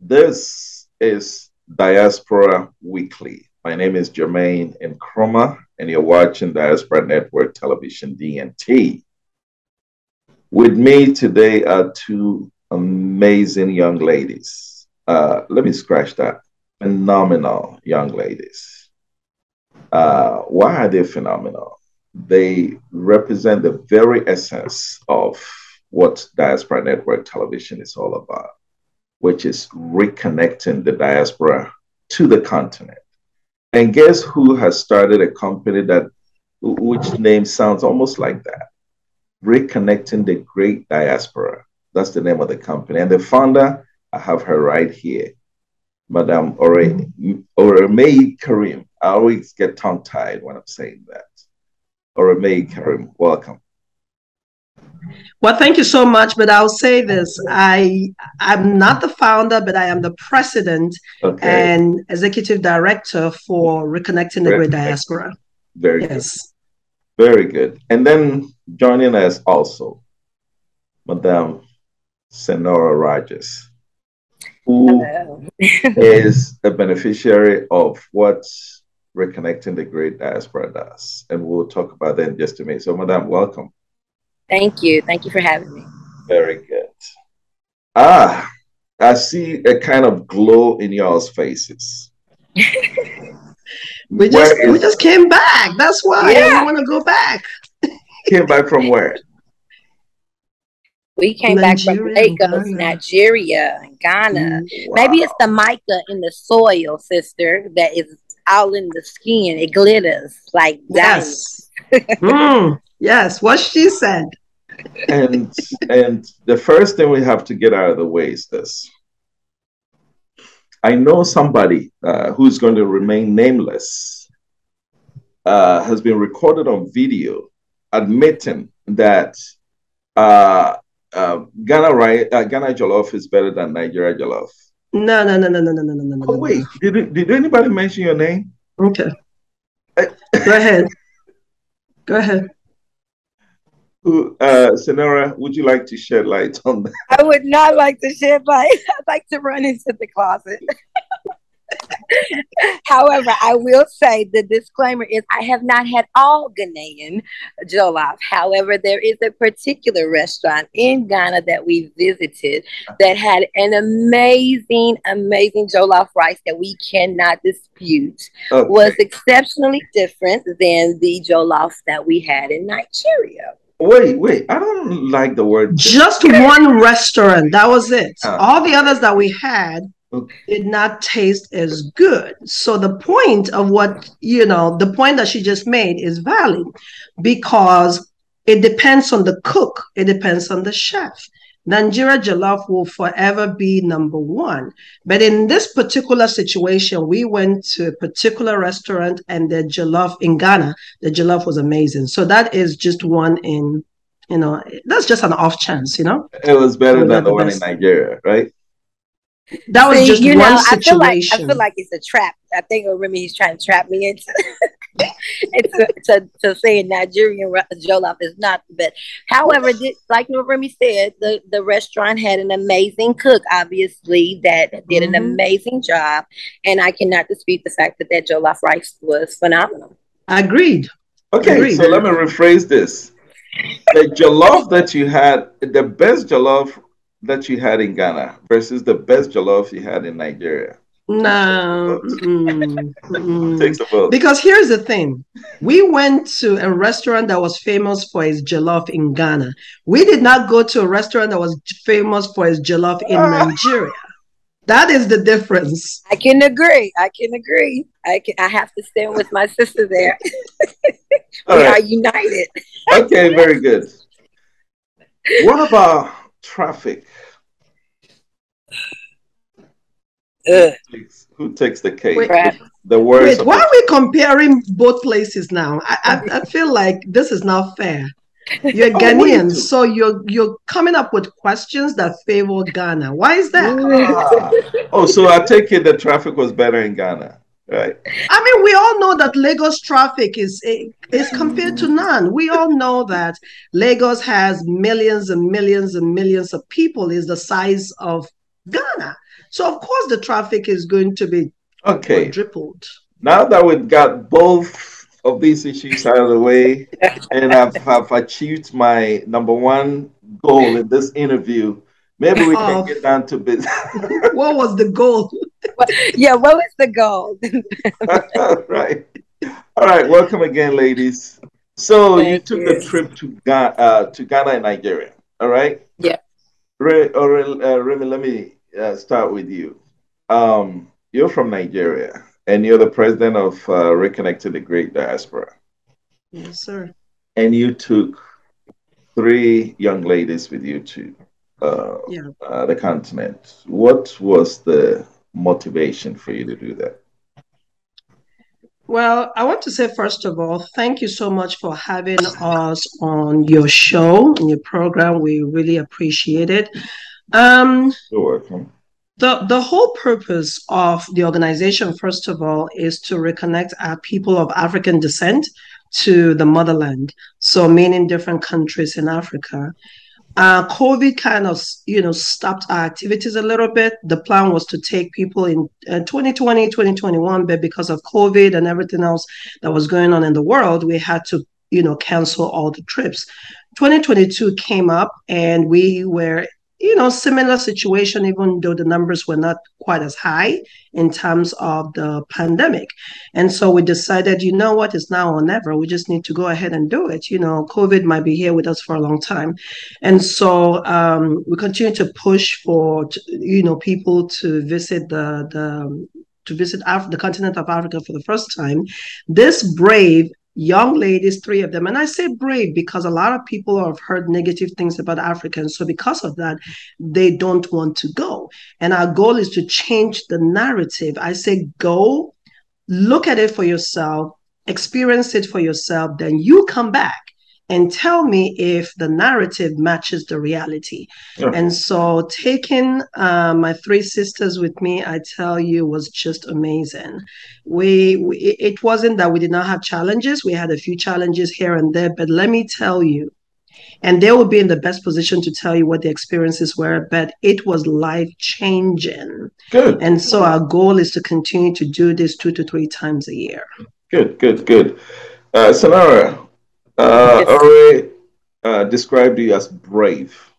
This is Diaspora Weekly. My name is Jermaine Nkrumah, and you're watching Diaspora Network Television DNT. With me today are two amazing young ladies. Let me scratch that. Phenomenal young ladies. Why are they phenomenal? They represent the very essence of what Diaspora Network Television is all about, which is reconnecting the diaspora to the continent. And guess who has started a company which name sounds almost like that? Reconnecting the Great Diaspora. That's the name of the company. And the founder, I have her right here, Madame Oremei Karim. I always get tongue-tied when I'm saying that. Oremei Karim, welcome. Well, thank you so much, but I'll say this. I'm not the founder, but I am the president and executive director for Reconnecting the Great Diaspora. Very good. Very good. And then joining us also, Madame Senora Rogers, who is a beneficiary of what Reconnecting the Great Diaspora does. And we'll talk about that in just a minute. So, Madame, welcome. Thank you. Thank you for having me. Very good. I see a kind of glow in y'all's faces. we just came back. That's why we want to go back. Came back from where? We came back from Lagos, Nigeria, and Ghana. Wow. Maybe it's the mica in the soil, sister, that is out in the skin. It glitters like diamonds. Yes, what she said. And the first thing we have to get out of the way is this. I know somebody who's going to remain nameless has been recorded on video admitting that Ghana Jollof is better than Nigeria Jollof. No. Oh, wait, did anybody mention your name? Okay. Go ahead. Go ahead. Senora, would you like to shed light on that? I would not like to shed light. I'd like to run into the closet. However, I will say the disclaimer is I have not had all Ghanaian jollof. However, there is a particular restaurant in Ghana that we visited that had an amazing jollof rice that we cannot dispute. Was exceptionally different than the jollof that we had in Nigeria. Wait, I don't like the word. Just one restaurant, that was it. All the others that we had did not taste as good. So the point of the point that she just made is valid because it depends on the cook. It depends on the chef. Nigeria Jollof will forever be number one. But in this particular situation, we went to a particular restaurant and the jollof in Ghana, the jollof was amazing. So that is just one that's just an off chance, It was better than the one in Nigeria, right? That was just one situation. I feel like it's a trap. I think Remy he's trying to trap me into to saying Nigerian jollof is not the best. However, like Remy said, the restaurant had an amazing cook, obviously, that did an amazing job, and I cannot dispute the fact that jollof rice was phenomenal. Agreed. Okay, so let me rephrase this. The jollof that you had, the best jollof that you had in Ghana versus the best jollof you had in Nigeria. No. Takes the vote. Because here's the thing. We went to a restaurant that was famous for its jollof in Ghana. We did not go to a restaurant that was famous for its jollof in Nigeria. That is the difference. I can agree. I have to stand with my sister there. We are united. Okay, very good. What about traffic? Who takes the cake? The words. Wait, why are we comparing both places now? I feel like this is not fair. You're Ghanaian, so you're coming up with questions that favor Ghana. Why is that? So I take it the traffic was better in Ghana, right? I mean, we all know that Lagos traffic is compared to none. We all know that Lagos has millions and millions and millions of people. Is the size of Ghana. So of course the traffic is going to be quadrupled. Now that we've got both of these issues out of the way, and I've achieved my number one goal in this interview, maybe we can get down to business. What was the goal? Yeah, what was the goal? Right. All right. Welcome again, ladies. So you took the trip to Ghana and Nigeria. All right. Yeah. Remy, let me start with you. You're from Nigeria, and you're the president of Reconnecting the Great Diaspora. Yes, sir. And you took 3 young ladies with you to the continent. What was the motivation for you to do that? Well, I want to say, first of all, thank you so much for having us on your show, on your program. We really appreciate it. You're welcome. The whole purpose of the organization, first of all, is to reconnect our people of African descent to the motherland. So meaning different countries in Africa. COVID kind of, stopped our activities a little bit. The plan was to take people in 2020, 2021, but because of COVID and everything else that was going on in the world, we had to, cancel all the trips. 2022 came up and we were similar situation, even though the numbers were not quite as high in terms of the pandemic. And so we decided, you know what, it's now or never. We just need to go ahead and do it. COVID might be here with us for a long time. And so we continue to push for, people to visit the continent of Africa for the first time. This brave young ladies, 3 of them. And I say brave because a lot of people have heard negative things about Africans. So because of that, they don't want to go. And our goal is to change the narrative. I say, go, look at it for yourself, experience it for yourself, then you come back and tell me if the narrative matches the reality. Yeah. And so taking my 3 sisters with me, I tell you, was just amazing. It wasn't that we did not have challenges. We had a few challenges here and there, but let me tell you, and they will be in the best position to tell you what the experiences were, but it was life-changing. Good. And so our goal is to continue to do this 2 to 3 times a year. Good. Sonara, Ore described you as brave.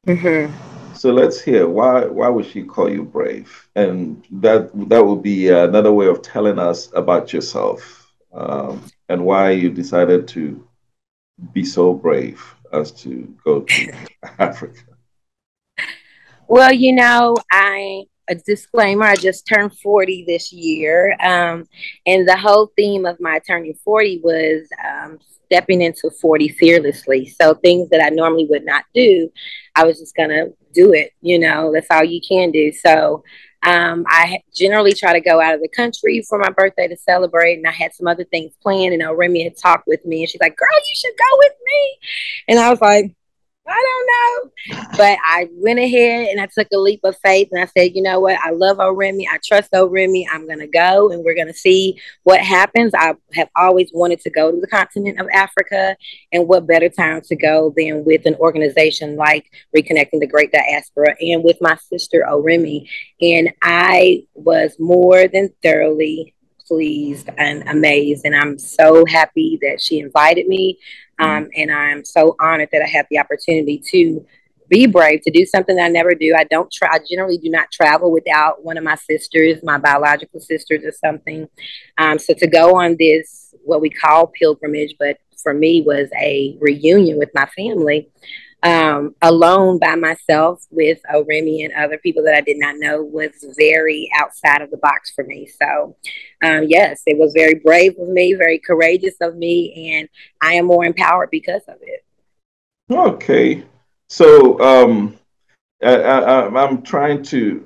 Mm-hmm. So let's hear why would she call you brave, and that would be another way of telling us about yourself and why you decided to be so brave as to go to Africa. Well, a disclaimer, I just turned 40 this year, and the whole theme of my turning 40 was stepping into 40 fearlessly. So things that I normally would not do, I was just going to do it. That's all you can do. So I generally try to go out of the country for my birthday to celebrate. And I had some other things planned. And Remy had talked with me and she's like, girl, you should go with me. And I was like, I don't know. But I went ahead and I took a leap of faith and I said, you know what? I love Remy. I trust Remy. I'm going to go and we're going to see what happens. I have always wanted to go to the continent of Africa. And what better time to go than with an organization like Reconnecting the Great Diaspora and with my sister, Remy. And I was more than thoroughly pleased and amazed. And I'm so happy that she invited me. And I'm so honored that I have the opportunity to be brave, to do something that I never do. I generally do not travel without one of my sisters, my biological sisters or something. So to go on this, what we call pilgrimage, but for me was a reunion with my family, alone by myself with Remy and other people that I did not know, was very outside of the box for me. So yes, it was very brave of me, very courageous of me, and I am more empowered because of it. Okay. So I'm trying to,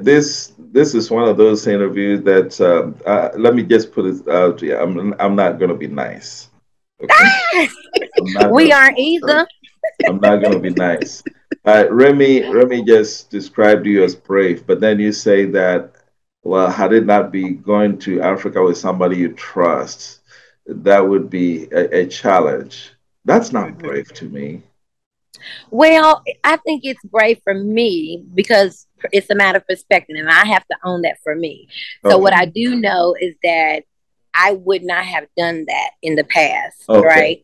this is one of those interviews that let me just put it out to you. I'm not going to be nice. Okay? We aren't either. I'm not going to be nice. Remy just described you as brave, but then you say that, well, had it not be going to Africa with somebody you trust, that would be a challenge. That's not brave to me. Well, I think it's brave for me because it's a matter of perspective, and I have to own that for me. So Okay. what I do know is that I would not have done that in the past, Okay. right?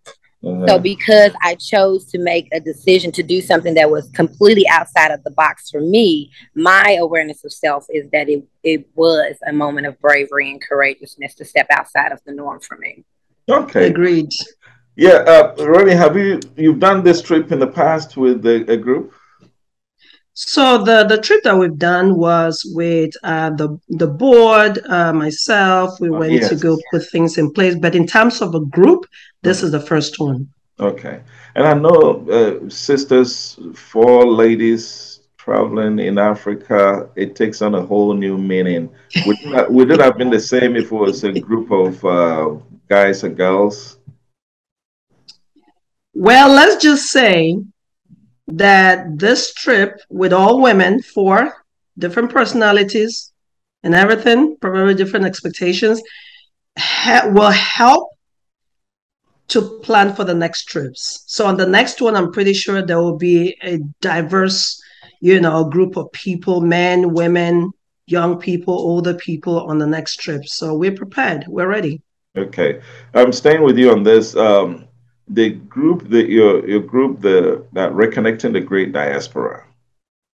So because I chose to make a decision to do something that was completely outside of the box for me, my awareness of self is that it was a moment of bravery and courageousness to step outside of the norm for me. Okay. Agreed. Yeah, Ronnie, you've done this trip in the past with a group? So the trip that we've done was with the board, myself. We went to Yes. go put things in place. But in terms of a group, this is the first one. Okay. And I know, sisters, 4 ladies traveling in Africa, it takes on a whole new meaning. Would it have been the same if it was a group of guys and girls? Well, let's just say that this trip with all women, 4 different personalities and everything, probably different expectations, will help to plan for the next trips. So on the next one, I'm pretty sure there will be a diverse, group of people, men, women, young people, older people on the next trip. So we're prepared. We're ready. Okay. I'm staying with you on this. The group that your group, that Reconnecting the Great Diaspora.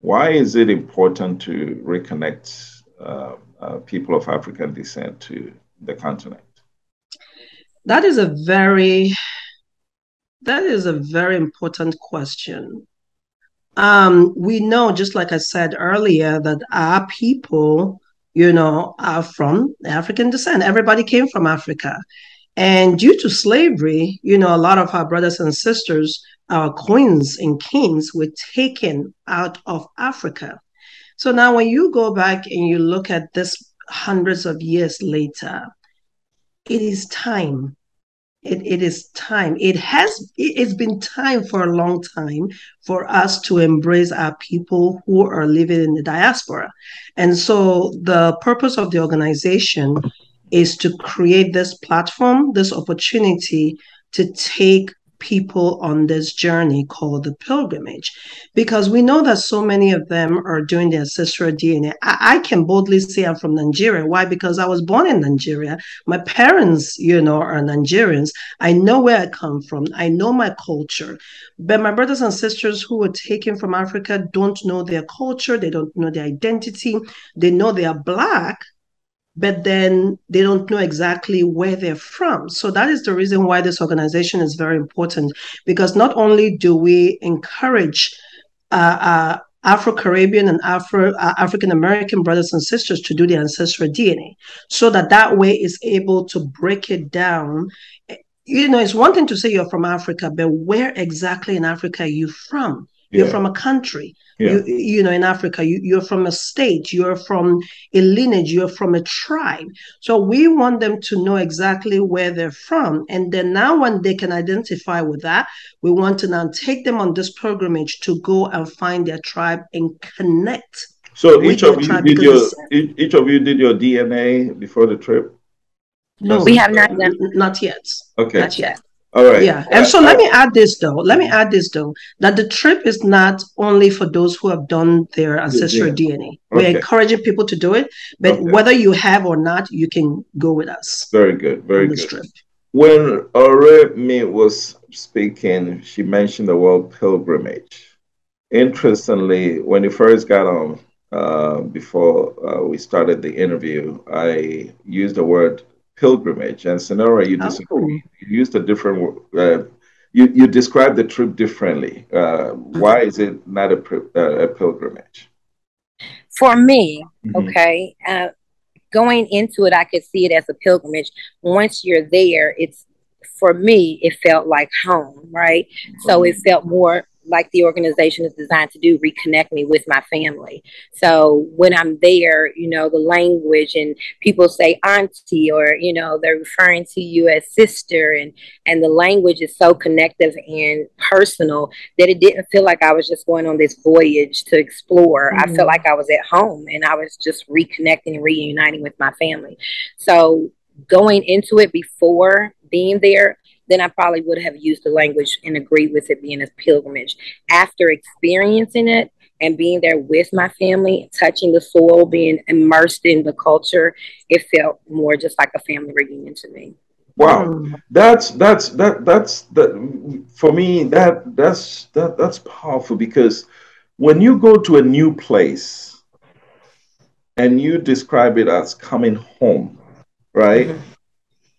Why is it important to reconnect people of African descent to the continent? That is a very important question. We know, just like I said earlier, that our people, are from African descent. Everybody came from Africa. And due to slavery, a lot of our brothers and sisters, our queens and kings, were taken out of Africa. So now when you go back and you look at this hundreds of years later, it is time. It is time. It's been time for a long time for us to embrace our people who are living in the diaspora. And so the purpose of the organization is to create this platform, this opportunity to take people on this journey called the pilgrimage, because we know that so many of them are doing their ancestral DNA. I can boldly say I'm from Nigeria. Why? Because I was born in Nigeria. My parents, are Nigerians. I know where I come from. I know my culture. But my brothers and sisters who were taken from Africa don't know their culture. They don't know their identity. They know they are Black, but then they don't know exactly where they're from. So that is the reason why this organization is very important, because not only do we encourage Afro-Caribbean and African-American brothers and sisters to do their ancestral DNA, so that way is able to break it down. It's one thing to say you're from Africa, but where exactly in Africa are you from? You're from a country. In Africa, you're from a state, you're from a lineage, you're from a tribe. So we want them to know exactly where they're from. And then now when they can identify with that, we want to now take them on this pilgrimage to go and find their tribe and connect. So each of you did your DNA before the trip? No, we have not done. Not yet. Okay. Not yet. All right. Yeah. And so let me add this though, that the trip is not only for those who have done their ancestral DNA. We're encouraging people to do it, but whether you have or not, you can go with us. Very good. Very good. Trip. When Oremi was speaking, she mentioned the word pilgrimage. Interestingly, when you first got on, before we started the interview, I used the word pilgrimage, and Sonora, you disagree. You used a different word. You described the trip differently. Why is it not a pilgrimage? For me, going into it, I could see it as a pilgrimage. Once you're there, for me, it felt like home, right? So it felt more like the organization is designed to do, reconnect me with my family. So when I'm there, the language, and people say auntie, or, they're referring to you as sister, and the language is so connective and personal that it didn't feel like I was just going on this voyage to explore. I felt like I was at home, and I was just reconnecting and reuniting with my family. So going into it before being there, then I probably would have used the language and agreed with it being a pilgrimage. After experiencing it and being there with my family, touching the soil, being immersed in the culture, it felt more just like a family reunion to me. Wow, that's that for me, that's powerful, because when you go to a new place and you describe it as coming home, right? Mm-hmm.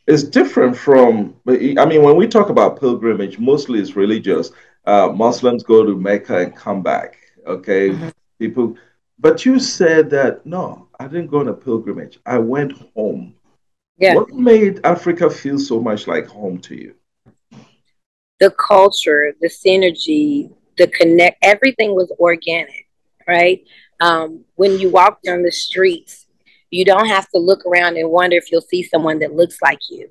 It's different from, I mean, when we talk about pilgrimage, mostly it's religious. Muslims go to Mecca and come back, okay? Mm-hmm. People, but you said that, no, I didn't go on a pilgrimage. I went home. Yeah. What made Africa feel so much like home to you? The culture, the synergy, the connect, everything was organic, right? When you walk down the streets, you don't have to look around and wonder if you'll see someone that looks like you.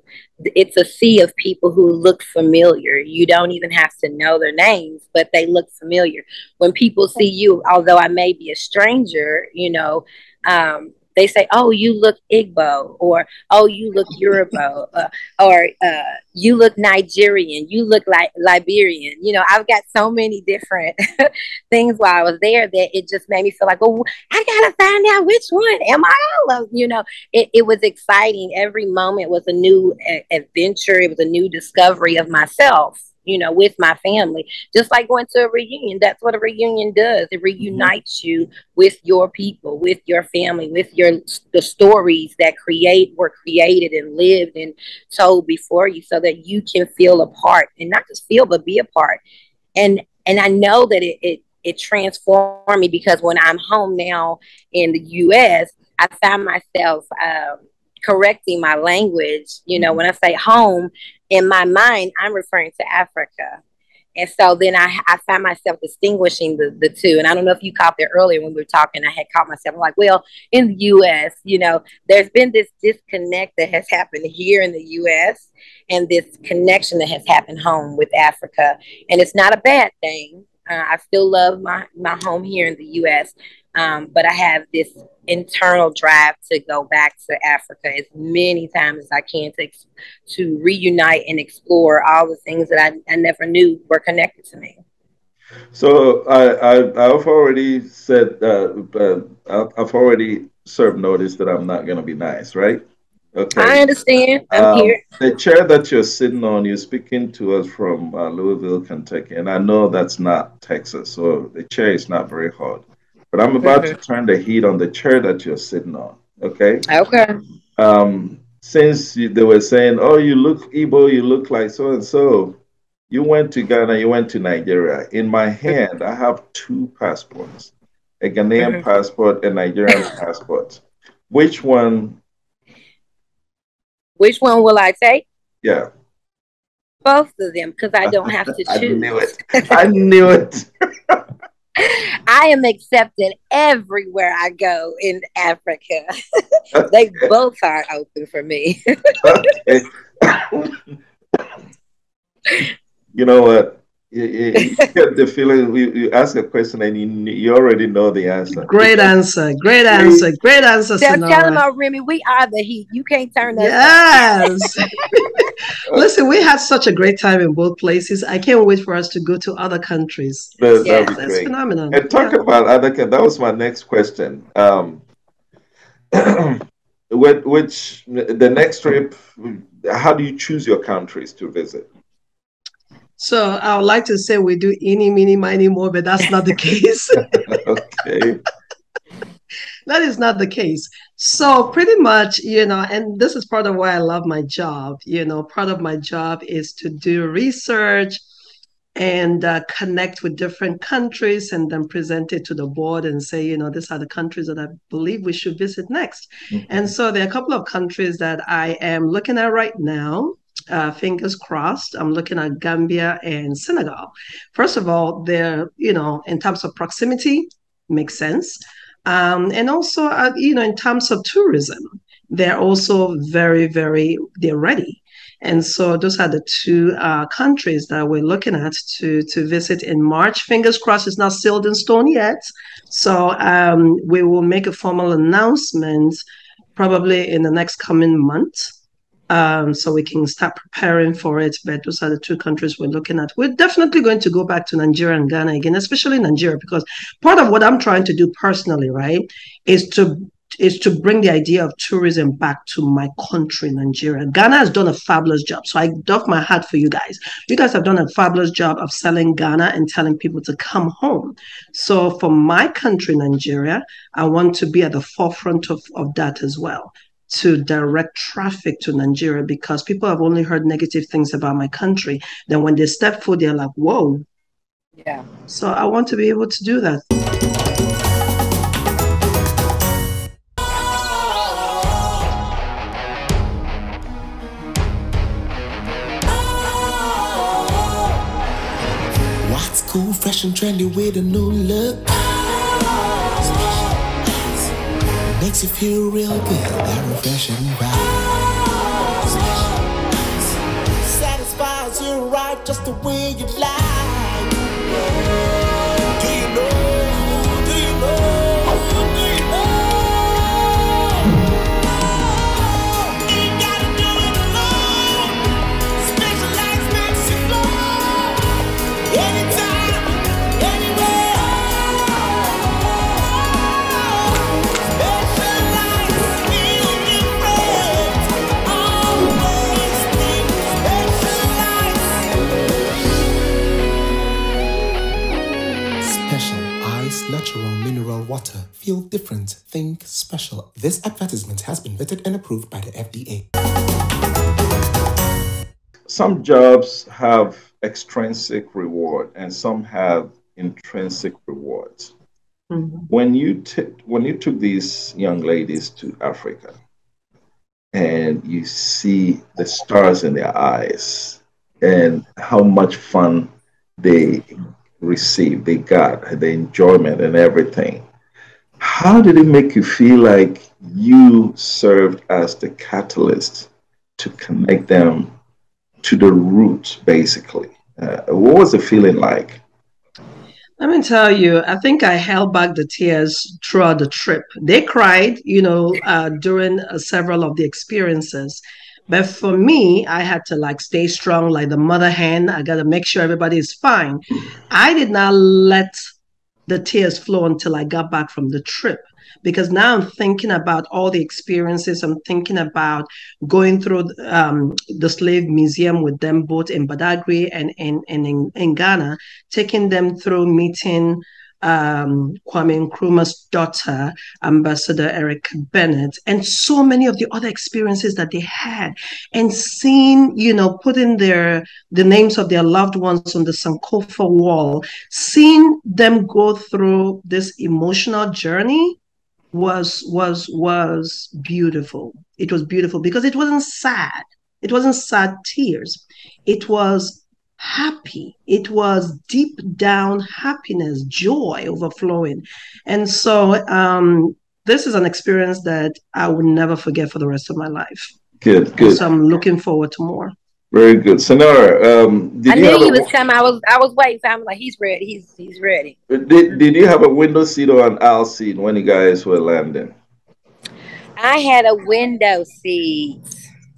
It's a sea of people who look familiar. You don't even have to know their names, but they look familiar. When people see you, although I may be a stranger, they say, "Oh, you look Igbo," or "Oh, you look Yoruba," or "You look Nigerian," "You look like Liberian." I've got so many different things while I was there that it just made me feel like, "Oh, I gotta find out which one am I all of." It was exciting. Every moment was a new adventure. It was a new discovery of myself. With my family, just like going to a reunion. That's what a reunion does. It reunites you with your people, with your family, with the stories that were created and lived and told before you, so that you can feel a part, and not just feel, but be a part. And I know that it transformed me, because when I'm home now in the U.S., I find myself correcting my language. When I say home, in my mind, I'm referring to Africa. And so then I find myself distinguishing the two. And I don't know if you caught there earlier when we were talking, I had caught myself like, well, in the U.S., there's been this disconnect that has happened here in the U.S. and this connection that has happened home with Africa. And it's not a bad thing. I still love my home here in the U.S., but I have this internal drive to go back to Africa as many times as I can to reunite and explore all the things that I never knew were connected to me. So I've already said, I've already served notice that I'm not going to be nice, right? Okay. I understand. I'm here. The chair that you're sitting on, you're speaking to us from Louisville, Kentucky, and I know that's not Texas, so the chair is not very hot. But I'm about to turn the heat on the chair that you're sitting on. Okay. Okay. Since they were saying, "Oh, you look Igbo, you look like so and so," you went to Ghana, you went to Nigeria. In my hand, I have two passports: a Ghanaian passport and Nigerian passport. Which one? Which one will I take? Yeah. Both of them, because I don't have to choose. I knew it. I knew it. I am accepted everywhere I go in Africa. They both are open for me. Okay. You know what? You get the feeling you ask a question and you already know the answer. Great answer. Great answer. Great answer. Tell them, Remy, we are the heat. You can't turn us Yes. Listen, we had such a great time in both places. I can't wait for us to go to other countries. That'd be great. Phenomenal. And talking about other countries, that was my next question. Which the next trip, how do you choose your countries to visit? So I would like to say we do eeny, meeny, miny, more, but that's not the case. Okay. That is not the case. So pretty much, and this is part of why I love my job. Part of my job is to do research and connect with different countries and then present it to the board and say, these are the countries that I believe we should visit next. And so there are a couple of countries that I am looking at right now. Fingers crossed. I'm looking at Gambia and Senegal. First of all, they're, in terms of proximity, makes sense. And also, in terms of tourism, they're also very, very, they're ready. And so those are the two countries that we're looking at to visit in March. Fingers crossed, it's not sealed in stone yet. So we will make a formal announcement probably in the next coming month. so we can start preparing for it. But those are the two countries we're looking at. We're definitely going to go back to Nigeria and Ghana again, especially Nigeria, because part of what I'm trying to do personally, right, is to bring the idea of tourism back to my country, Nigeria. Ghana has done a fabulous job. So I doff my hat for you guys. You guys have done a fabulous job of selling Ghana and telling people to come home. So for my country, Nigeria, I want to be at the forefront of that as well, to direct traffic to Nigeria, because people have only heard negative things about my country. Then when they step foot, they're like, whoa. Yeah. So I want to be able to do that. What's cool, fresh and trendy with a new look? Makes you feel real good, that refreshing vibe. Satisfies you right just the way you like. Do you know? Do you know? Do you know? Ain't gotta do it alone. Specialized makes you flow. Anytime, anywhere. Natural mineral water. Feel different. Think special. This advertisement has been vetted and approved by the FDA. Some jobs have extrinsic reward and some have intrinsic rewards. Mm-hmm. When you took these young ladies to Africa and you see the stars in their eyes and how much fun they received, they got the enjoyment and everything, how did it make you feel like you served as the catalyst to connect them to the roots, basically? What was the feeling like? Let me tell you, I think I held back the tears throughout the trip. They cried, during several of the experiences. But for me, I had to stay strong like the mother hen. I got to make sure everybody is fine. I did not let the tears flow until I got back from the trip, because now I'm thinking about all the experiences. I'm thinking about going through the slave museum with them, both in Badagry and in Ghana, taking them through meeting Kwame Nkrumah's daughter, Ambassador Eric Bennett, and so many of the other experiences that they had, and seeing, putting the names of their loved ones on the Sankofa wall, seeing them go through this emotional journey was beautiful. It was beautiful because it wasn't sad. It wasn't sad tears. It was happy. It was deep down happiness, joy overflowing. And so this is an experience that I will never forget for the rest of my life. Good. So I'm looking forward to more. Very good. Sonara, I knew he was coming. I was waiting. So I'm like, he's ready. He's ready. Did you have a window seat or an aisle seat when you guys were landing? I had a window seat.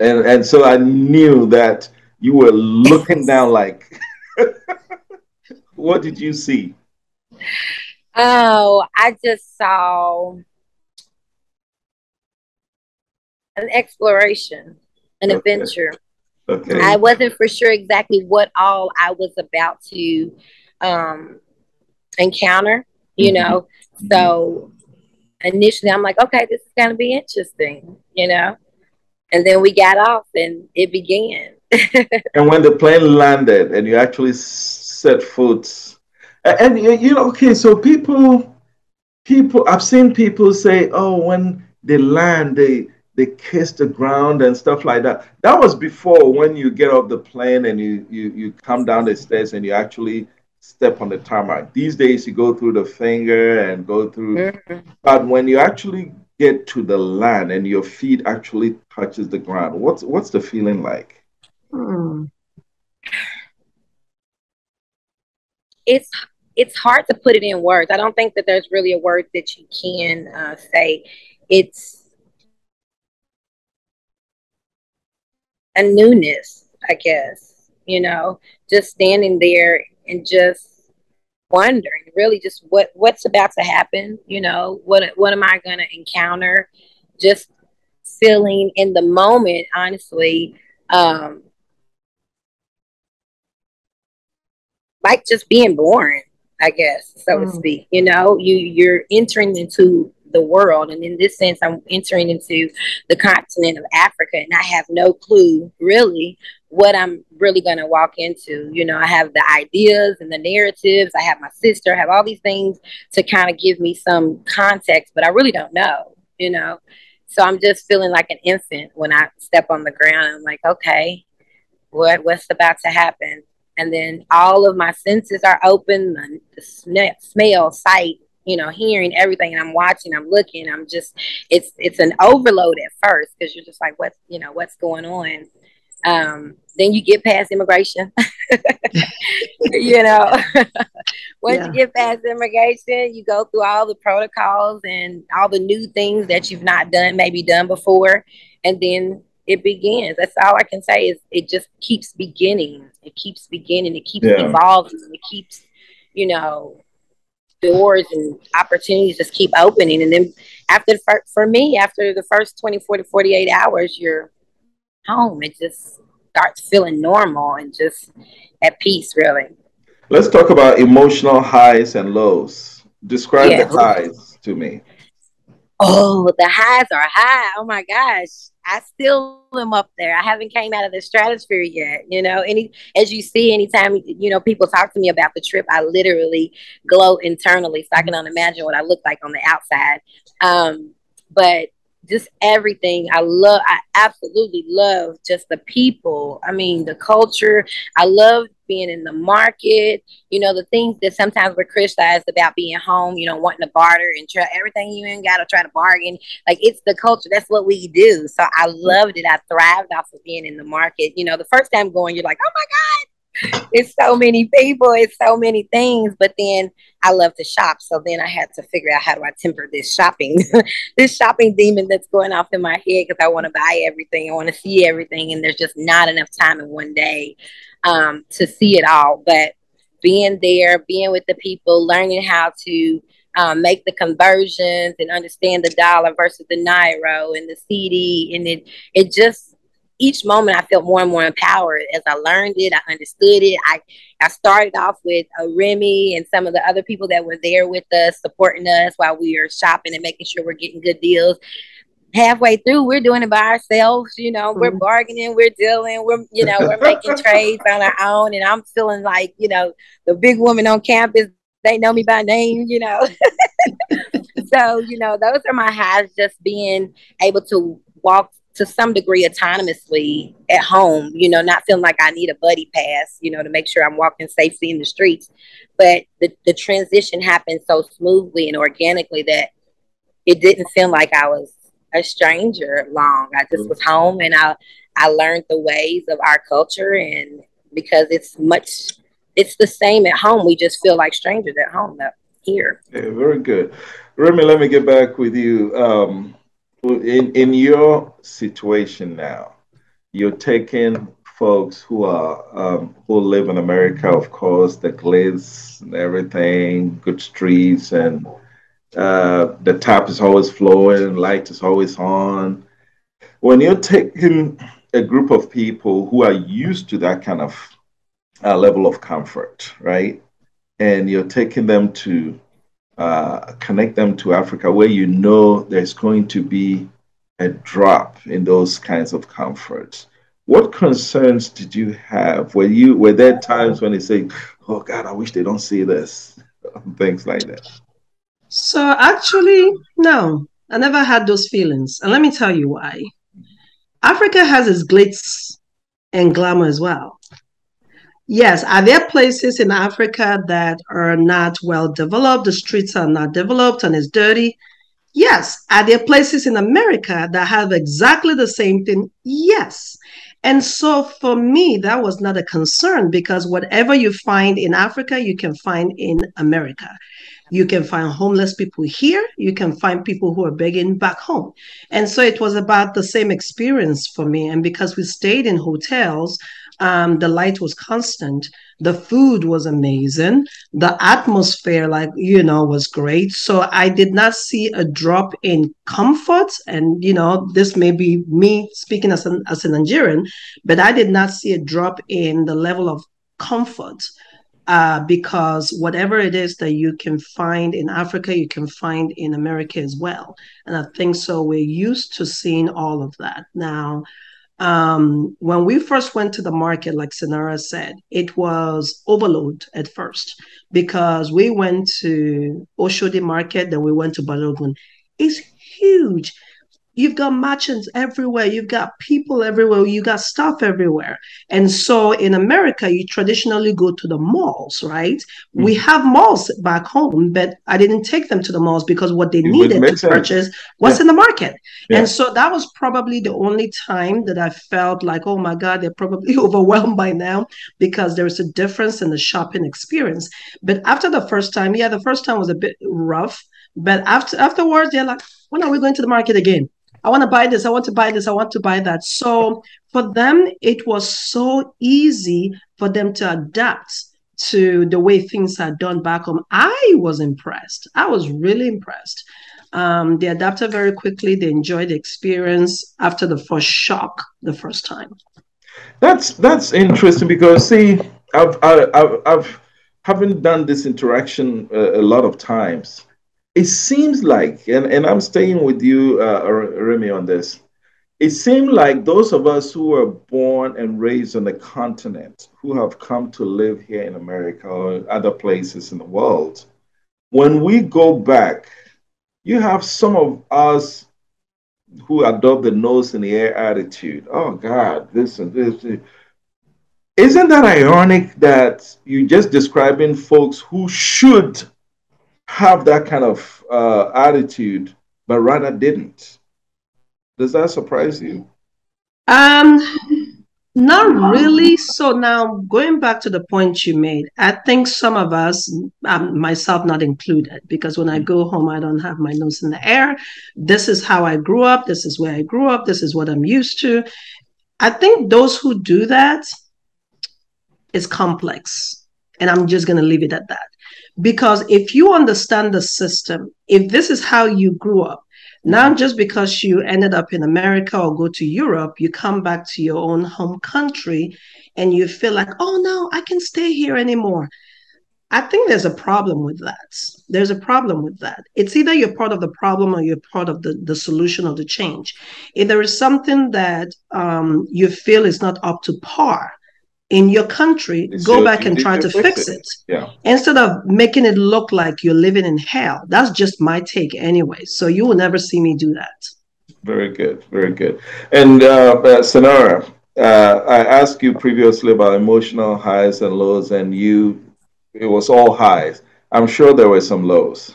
And so I knew that you were looking down like, what did you see? Oh, I just saw an exploration, an adventure. Okay. I wasn't for sure exactly what all I was about to encounter, So initially I'm like, okay, this is going to be interesting, And then we got off and it began. And when the plane landed and you actually set foot, and okay, so people, I've seen people say, oh, when they land, they kiss the ground and stuff like that. That was before, when you get off the plane and you come down the stairs and you actually step on the tarmac. These days you go through the finger and go through, but when you actually get to the land and your feet actually touches the ground, what's the feeling like? It's hard to put it in words. I don't think that there's really a word that you can say. a newness, I guess, just standing there and just wondering really just what's about to happen, what am I going to encounter, just feeling in the moment, honestly, like just being born, I guess, so to speak. You're entering into the world, and in this sense, I'm entering into the continent of Africa, and I have no clue really what I'm really going to walk into. I have the ideas and the narratives. I have my sister. I have all these things to kind of give me some context, but I really don't know. So I'm just feeling like an infant when I step on the ground. I'm like, okay, what's about to happen? And then all of my senses are open, the smell, sight, hearing everything. And I'm watching, I'm looking, it's an overload at first because you're just like, what's going on? Then you get past immigration, Once you get past immigration, you go through all the protocols and all the new things that you've not maybe done before. And then it begins. That's all I can say is it just keeps beginning. It keeps beginning. It keeps evolving. It keeps, doors and opportunities just keep opening. And then for me, after the first 24 to 48 hours, you're home. It just starts feeling normal and just at peace, really. Let's talk about emotional highs and lows. Describe the highs to me. Oh, the highs are high. Oh my gosh. I still am up there. I haven't came out of the stratosphere yet. As you see, anytime, people talk to me about the trip, I literally glow internally. So I can imagine what I look like on the outside. But just everything I absolutely love just the people. I mean, the culture. I love being in the market, the things that sometimes we're criticized about being home, wanting to barter and try everything. You ain't got to try to bargain. Like, it's the culture. That's what we do. So I loved it. I thrived off of being in the market. The first time going, you're like, oh my God, it's so many people, it's so many things. But then I love to shop. So then I had to figure out how do I temper this shopping, this shopping demon that's going off in my head because I want to buy everything. I want to see everything. And there's just not enough time in one day to see it all. But being there, being with the people, learning how to make the conversions and understand the dollar versus the naira and the CD. And it just, each moment I felt more and more empowered as I learned it. I understood it. I started off with Remy and some of the other people that were there with us, supporting us while we were shopping and making sure we're getting good deals. Halfway through, we're doing it by ourselves. We're bargaining, we're dealing, we're making trades on our own. And I'm feeling like, the big woman on campus. They know me by name, So, those are my highs, just being able to walk to some degree autonomously at home, not feeling like I need a buddy pass, to make sure I'm walking safely in the streets. But the transition happened so smoothly and organically that it didn't feel like I was a stranger long. I just was home, and I learned the ways of our culture. And because it's the same at home, we just feel like strangers at home here. Okay, very good. Remy, let me get back with you. In your situation now, you're taking folks who live in America, of course, the glitz and everything, good streets, and the tap is always flowing, light is always on. When you're taking a group of people who are used to that kind of level of comfort, right? And you're taking them to connect them to Africa, where there's going to be a drop in those kinds of comforts. What concerns did you have? Were there times when you say, "Oh God, I wish they don't see this," things like that? So actually, no, I never had those feelings, and let me tell you why. Africa has its glitz and glamour as well. Yes, are there places in Africa that are not well developed? The streets are not developed and it's dirty. Yes. Are there places in America that have exactly the same thing? Yes. And so for me, that was not a concern because whatever you find in Africa, you can find in America. You can find homeless people here. You can find people who are begging back home. And so it was about the same experience for me. And because we stayed in hotels, the light was constant. The food was amazing. The atmosphere, like, was great. So I did not see a drop in comfort. And, this may be me speaking as a Nigerian, but I did not see a drop in the level of comfort. Because whatever it is that you can find in Africa, you can find in America as well. And I think so we're used to seeing all of that. Now, when we first went to the market, like Sonara said, it was overload at first because we went to Oshodi Market, then we went to Balogun. It's huge. You've got merchants everywhere. You've got people everywhere. You got stuff everywhere. And so in America, you traditionally go to the malls, right? Mm-hmm. We have malls back home, but I didn't take them to the malls because what they needed to purchase was in the market. Yeah. And so that was probably the only time that I felt like, oh my God, they're probably overwhelmed by now because there's a difference in the shopping experience. But after the first time, the first time was a bit rough. But afterwards, they're like, when are we going to the market again? I want to buy this. I want to buy this. I want to buy that. So for them, it was so easy for them to adapt to the way things are done back home. I was impressed. I was really impressed. They adapted very quickly. They enjoyed the experience after the first shock the first time. That's interesting because, see, I've haven't done this interaction a lot of times. It seems like, and I'm staying with you, Remy, on this. It seemed like those of us who were born and raised on the continent, who have come to live here in America or other places in the world, when we go back, you have some of us who adopt the nose in the air attitude. Oh God, this and this. Isn't that ironic that you're just describing folks who should have that kind of attitude, but rather didn't? Does that surprise you? Not really. So now going back to the point you made, I think some of us, myself not included, because when I go home, I don't have my nose in the air. This is how I grew up. This is where I grew up. This is what I'm used to. I think those who do that is complex. And I'm just going to leave it at that. Because if you understand the system, if this is how you grew up, now just because you ended up in America or go to Europe, you come back to your own home country and you feel like, oh no, I can stay here anymore. I think there's a problem with that. There's a problem with that. It's either you're part of the problem or you're part of the solution or the change. If there is something that you feel is not up to par in your country, go back and try to fix it. Yeah. Instead of making it look like you're living in hell. That's just my take anyway. So you will never see me do that. Very good. Very good. And Sonara, I asked you previously about emotional highs and lows, and it was all highs. I'm sure there were some lows.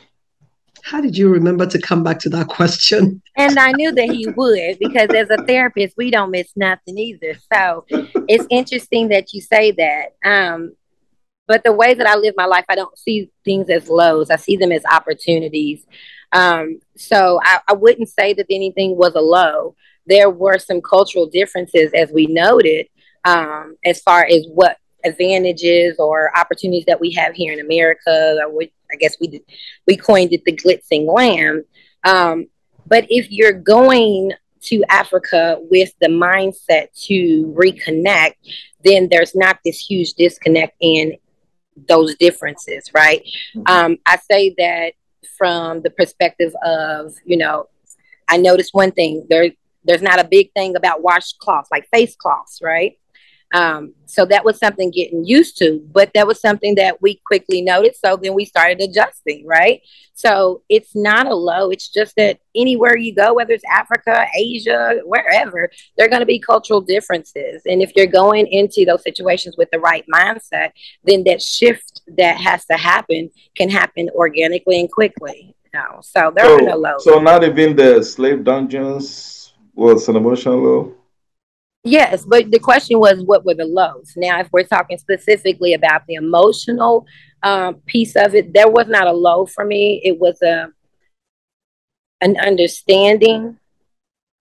How did you remember to come back to that question? And I knew that he would, because as a therapist, we don't miss nothing either. So it's interesting that you say that. But the way that I live my life, I don't see things as lows. I see them as opportunities. So I wouldn't say that anything was a low. There were some cultural differences, as we noted, as far as what advantages or opportunities that we have here in America. I guess we coined it the glitz and glam. But if you're going to Africa with the mindset to reconnect, then there's not this huge disconnect in those differences, right? I say that from the perspective of, I noticed one thing, there's not a big thing about washcloths, like face cloths, right? So that was something getting used to, but that was something that we quickly noticed. So then we started adjusting, right? So it's not a low. It's just that anywhere you go, whether it's Africa, Asia, wherever, there are going to be cultural differences. And if you're going into those situations with the right mindset, then that shift that has to happen can happen organically and quickly. So there are no lows. So not even the slave dungeons was an emotional low? Yes, but the question was, what were the lows? Now, if we're talking specifically about the emotional piece of it, there was not a low for me. It was an understanding,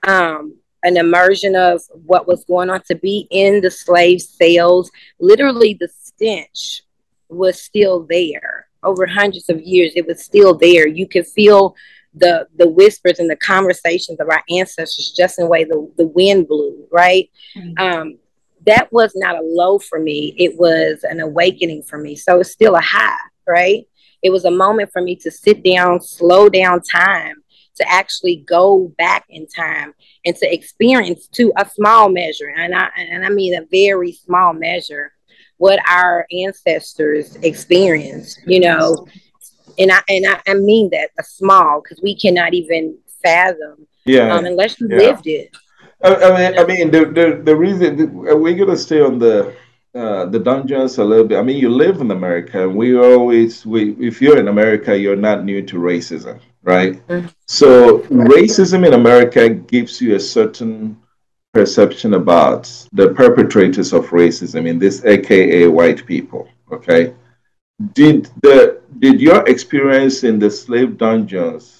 an immersion of what was going on. To be in the slave sales, literally the stench was still there over hundreds of years. It was still there. You could feel the whispers and the conversations of our ancestors just in the way the wind blew, right? um that was not a low for me, it was an awakening for me. So it's still a high, right? It was a moment for me to sit down, slow down time, to actually go back in time and to experience, to a small measure, and I mean a very small measure, what our ancestors experienced, and I mean that a small, because we cannot even fathom, Yeah, unless you yeah. lived it. I mean, the reason we're gonna stay on the dungeons a little bit. I mean, you live in America, and we if you're in America, you're not new to racism, right? Mhm. So racism in America gives you a certain perception about the perpetrators of racism in this, AKA white people. Okay, did your experience in the slave dungeons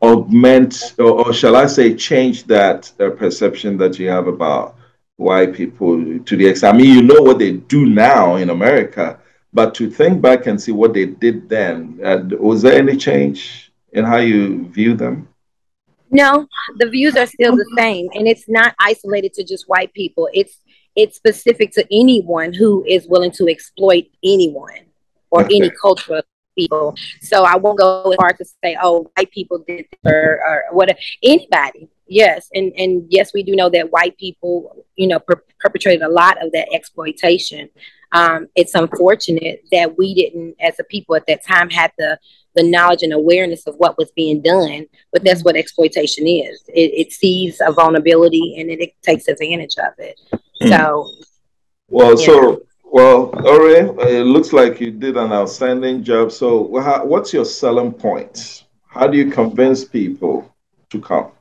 augment, or shall I say, change that perception that you have about white people to the extent? I mean, you know what they do now in America, but to think back and see what they did then, was there any change in how you view them? No, the views are still the same, and it's not isolated to just white people. It's specific to anyone who is willing to exploit anyone or any Okay. culture of people. So I won't go as far to say, oh, white people did this, or what, anybody. Yes, and yes, we do know that white people, perpetrated a lot of that exploitation. It's unfortunate that we didn't, as a people at that time, had the knowledge and awareness of what was being done. But that's what exploitation is. It sees a vulnerability and it takes advantage of it. Hmm. So, Well, you know. Ore, it looks like you did an outstanding job. So, what's your selling point? How do you convince people to come?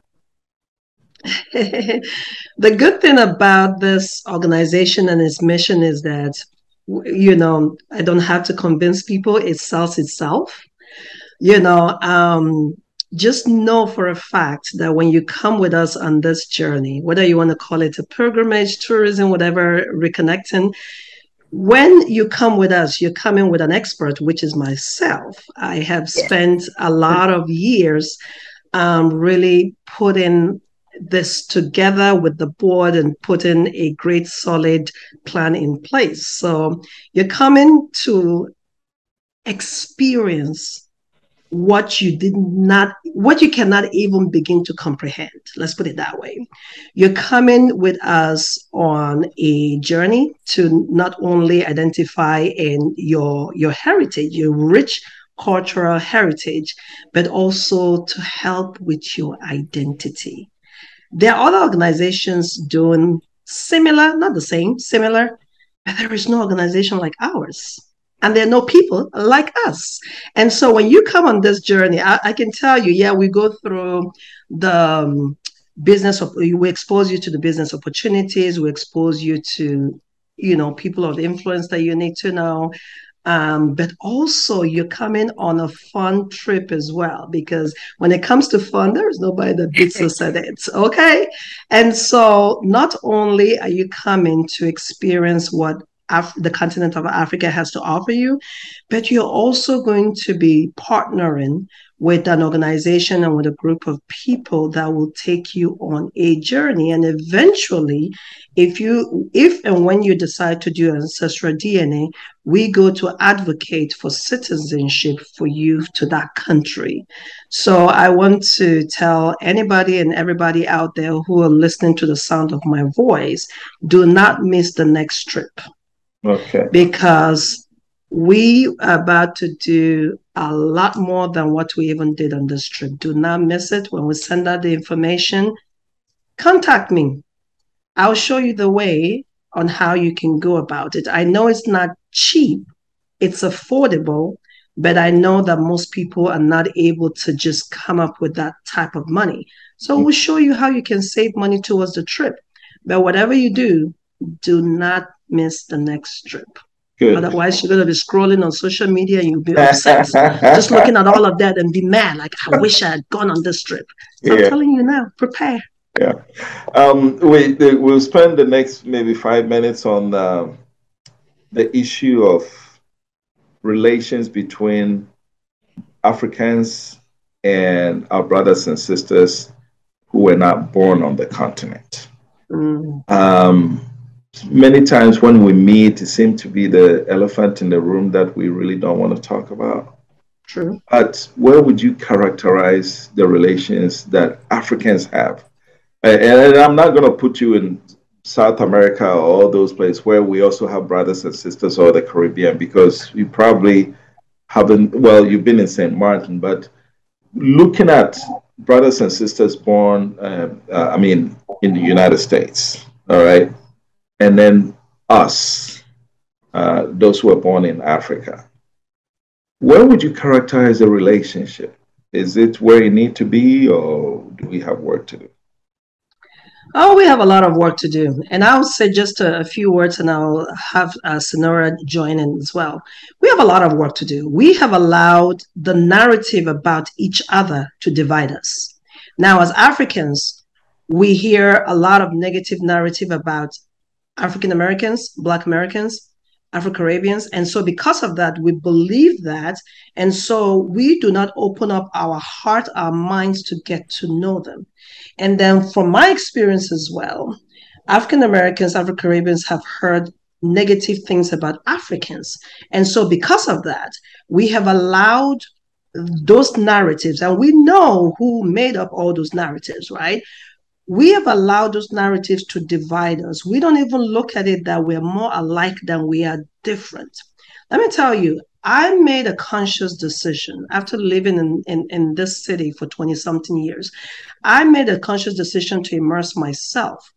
The good thing about this organization and its mission is that, I don't have to convince people, it sells itself. You know, um, just know for a fact that when you come with us on this journey, whether you want to call it a pilgrimage, tourism, whatever, reconnecting, when you come with us, you're coming with an expert, which is myself. I have Yeah. spent a lot of years really putting this together with the board and putting a great solid plan in place. So you're coming to experience what you cannot even begin to comprehend. Let's put it that way. You're coming with us on a journey to not only identify in your heritage, your rich cultural heritage, but also to help with your identity. There are other organizations doing similar, not the same, similar, but there is no organization like ours. And there are no people like us. And so when you come on this journey, I can tell you, yeah, we go through the business of, we expose you to the business opportunities, we expose you to, people of influence that you need to know. But also you're coming on a fun trip as well, because when it comes to fun, there is nobody that beats us at it. Okay. And so not only are you coming to experience what the continent of Africa has to offer you, but you're also going to be partnering with an organization and with a group of people that will take you on a journey. And eventually, if and when you decide to do ancestral DNA, we go to advocate for citizenship for you to that country. So I want to tell anybody and everybody out there who are listening to the sound of my voice, do not miss the next trip, Okay. because we are about to do a lot more than what we even did on this trip. Do not miss it. When we send out the information, contact me. I'll show you the way on how you can go about it. I know it's not cheap, it's affordable, but I know that most people are not able to just come up with that type of money. So we'll show you how you can save money towards the trip. But whatever you do not miss the next strip. Good. Otherwise, you're going to be scrolling on social media and you'll be upset. Just looking at all of that and be mad. Like, I wish I had gone on this trip. So I'm telling you now, prepare. Yeah. We'll spend the next maybe 5 minutes on the issue of relations between Africans and our brothers and sisters who were not born on the continent. Many times when we meet, it seems to be the elephant in the room that we really don't want to talk about. True. But where would you characterize the relations that Africans have? And I'm not going to put you in South America or all those places where we also have brothers and sisters, or the Caribbean, because you probably haven't, well, you've been in St. Martin, but looking at brothers and sisters born, in the United States, all right? And then us, those who are born in Africa. Where would you characterize the relationship? Is it where you need to be, or do we have work to do? Oh, we have a lot of work to do. And I'll say just a few words, and I'll have Sonora join in as well. We have a lot of work to do. We have allowed the narrative about each other to divide us. Now, as Africans, we hear a lot of negative narrative about African Americans, Black Americans, Afro-Caribbeans. And so because of that, we believe that. And so we do not open up our heart, our minds to get to know them. And then from my experience as well, African Americans, Afro-Caribbeans have heard negative things about Africans. And so because of that, we have allowed those narratives, and we know who made up all those narratives, right? We have allowed those narratives to divide us. We don't even look at it that we're more alike than we are different. Let me tell you, I made a conscious decision after living in this city for 20-something years. I made a conscious decision to immerse myself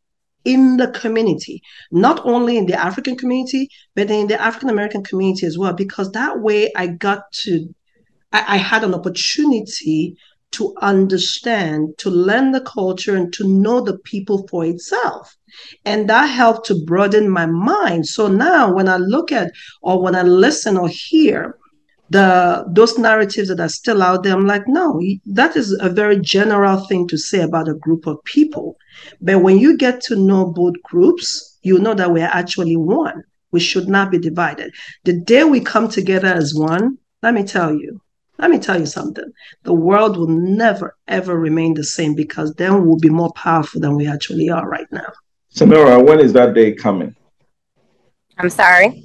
in the community, not only in the African community, but in the African American community as well, because that way I had an opportunity to understand, to learn the culture, and to know the people for itself. And that helped to broaden my mind. So now when I look at, or when I listen or hear those narratives that are still out there, I'm like, no, that is a very general thing to say about a group of people. But when you get to know both groups, you know that we're actually one. We should not be divided. The day we come together as one, let me tell you something. The world will never, ever remain the same, because then we'll be more powerful than we actually are right now. Sonora, when is that day coming? I'm sorry?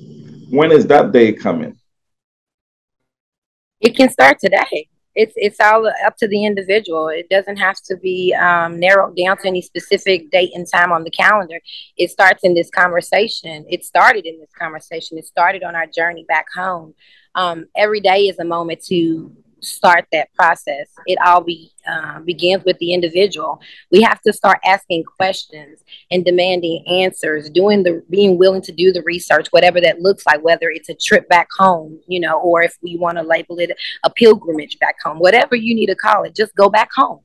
When is that day coming? It can start today. It's all up to the individual. It doesn't have to be narrowed down to any specific date and time on the calendar. It starts in this conversation. It started in this conversation. It started on our journey back home. Every day is a moment to start that process. It all begins with the individual. We have to start asking questions and demanding answers, being willing to do the research, whatever that looks like, whether it's a trip back home, or if we want to label it a pilgrimage back home, whatever you need to call it, just go back home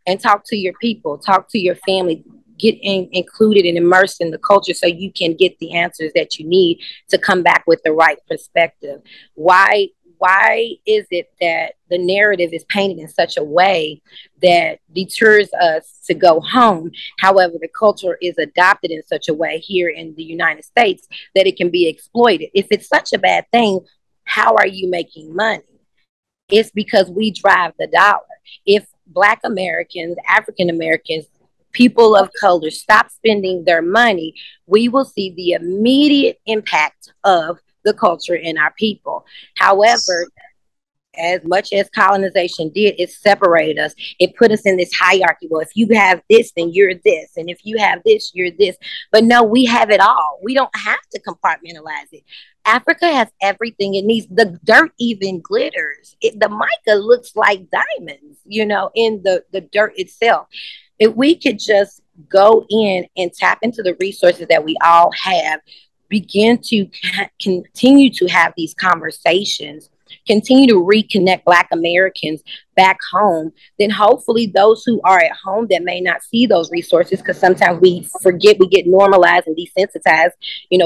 and talk to your people, talk to your family, get included and immersed in the culture so you can get the answers that you need to come back with the right perspective. Why is it that the narrative is painted in such a way that deters us to go home? However, the culture is adopted in such a way here in the United States that it can be exploited. If it's such a bad thing, how are you making money? It's because we drive the dollar. If Black Americans, African Americans, people of color stop spending their money, we will see the immediate impact of the culture in our people. However, as much as colonization did, it separated us. It put us in this hierarchy. Well, if you have this, then you're this. And if you have this, you're this. But no, we have it all. We don't have to compartmentalize it. Africa has everything it needs. The dirt even glitters. The mica looks like diamonds, in the dirt itself. If we could just go in and tap into the resources that we all have, begin to continue to have these conversations, continue to reconnect Black Americans back home, then hopefully those who are at home that may not see those resources, because sometimes we forget, we get normalized and desensitized,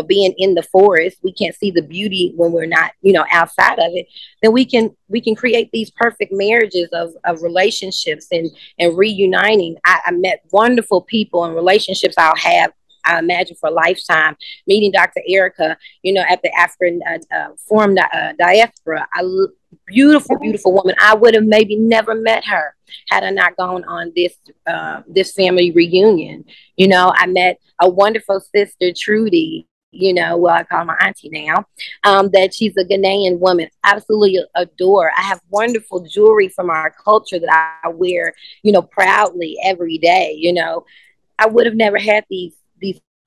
being in the forest, we can't see the beauty when we're not, outside of it, then we can create these perfect marriages of relationships and reuniting. I met wonderful people and relationships I'll have, I imagine, for a lifetime. Meeting Dr. Erica, at the African Forum Diaspora. Beautiful, beautiful woman. I would have maybe never met her had I not gone on this family reunion. I met a wonderful sister, Trudy. I call my auntie now, that she's a Ghanaian woman, absolutely adore. I have wonderful jewelry from our culture that I wear, proudly every day. I would have never had these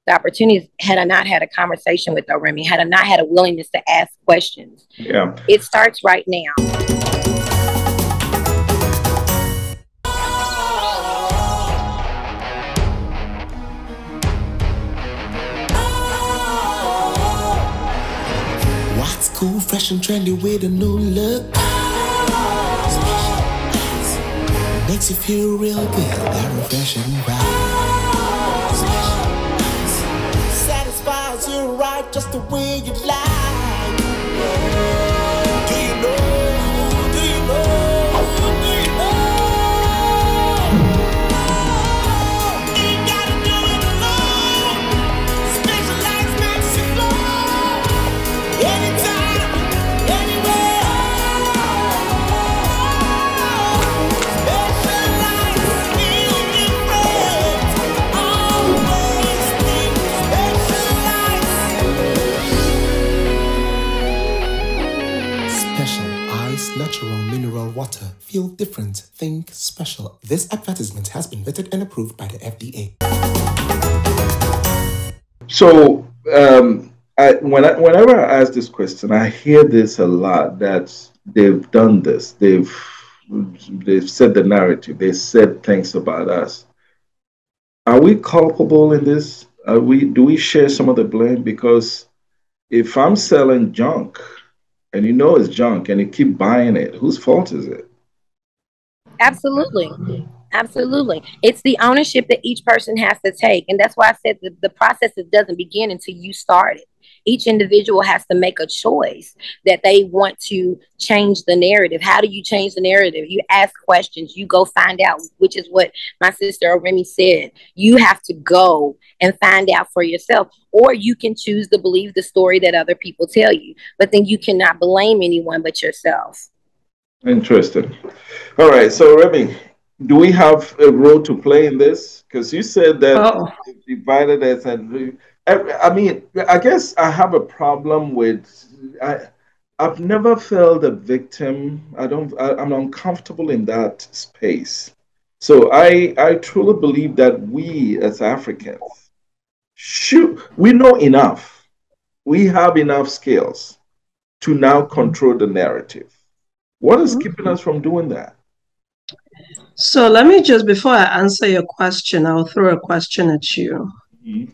opportunities had I not had a conversation with Remy, had I not had a willingness to ask questions. Yeah. It starts right now. What's cool, fresh and trendy with a new look? Makes you feel real good, that refreshing vibe. Satisfies you right just the way you like. Do you know? Do you know? Do you know? Ain't gotta do it alone. Specialized makes you flow. Anytime, anywhere. Specialized, feel different. Always think special. Ice, natural mineral water. Feel different. Think special. This advertisement has been vetted and approved by the FDA. So, whenever I ask this question, I hear this a lot, that they've done this. They've said the narrative. They said things about us. Are we culpable in this? Do we share some of the blame? Because if I'm selling junk and it's junk and you keep buying it, whose fault is it? Absolutely. Absolutely. It's the ownership that each person has to take. And that's why I said the process doesn't begin until you start it. Each individual has to make a choice that they want to change the narrative. How do you change the narrative? You ask questions, you go find out, which is what my sister Remy said. You have to go and find out for yourself, or you can choose to believe the story that other people tell you. But then you cannot blame anyone but yourself. Interesting. All right. So, Remy, do we have a role to play in this? Because you said that divided us, and I mean, I guess I have a problem with. I've never felt a victim. I'm uncomfortable in that space. So I truly believe that we as Africans we know enough. We have enough skills to now control the narrative. What is keeping us from doing that? So let me just, before I answer your question, I'll throw a question at you.